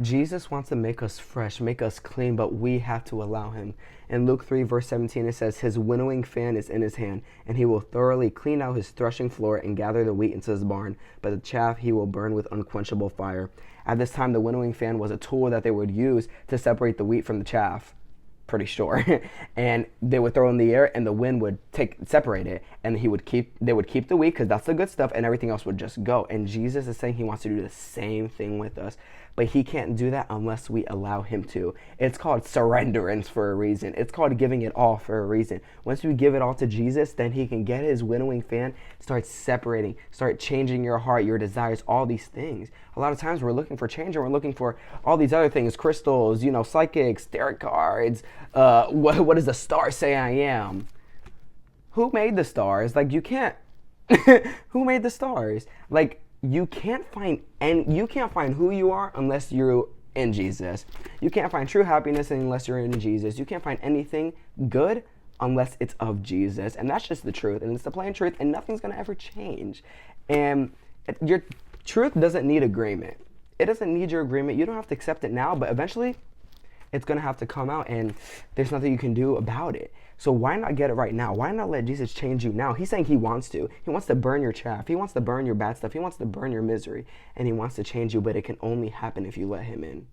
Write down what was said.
Jesus wants to make us fresh, make us clean, but we have to allow him. In Luke 3, verse 17, it says, his winnowing fan is in his hand, and he will thoroughly clean out his threshing floor and gather the wheat into his barn, but the chaff he will burn with unquenchable fire. At this time, the winnowing fan was a tool that they would use to separate the wheat from the chaff, pretty sure. And they would throw in the air and the wind would separate it, and they would keep the wheat because that's the good stuff, and everything else would just go. And Jesus is saying he wants to do the same thing with us, but he can't do that unless we allow him to. It's called surrenderance for a reason. It's called giving it all for a reason. Once we give it all to Jesus, then he can get his winnowing fan, start separating, start changing your heart, your desires, all these things. A lot of times we're looking for change and we're looking for all these other things, crystals, psychics, tarot cards. What does the star say I am? Who made the stars? Like, you can't. Who made the stars? Like, you can't find who you are unless you're in Jesus. You can't find true happiness unless you're in Jesus. You can't find anything good unless it's of Jesus. And that's just the truth. And it's the plain truth, and nothing's going to ever change. And your truth doesn't need agreement. It doesn't need your agreement. You don't have to accept it now, but eventually it's going to have to come out, and there's nothing you can do about it. So why not get it right now? Why not let Jesus change you now? He's saying he wants to. He wants to burn your chaff. He wants to burn your bad stuff. He wants to burn your misery, and he wants to change you, but it can only happen if you let him in.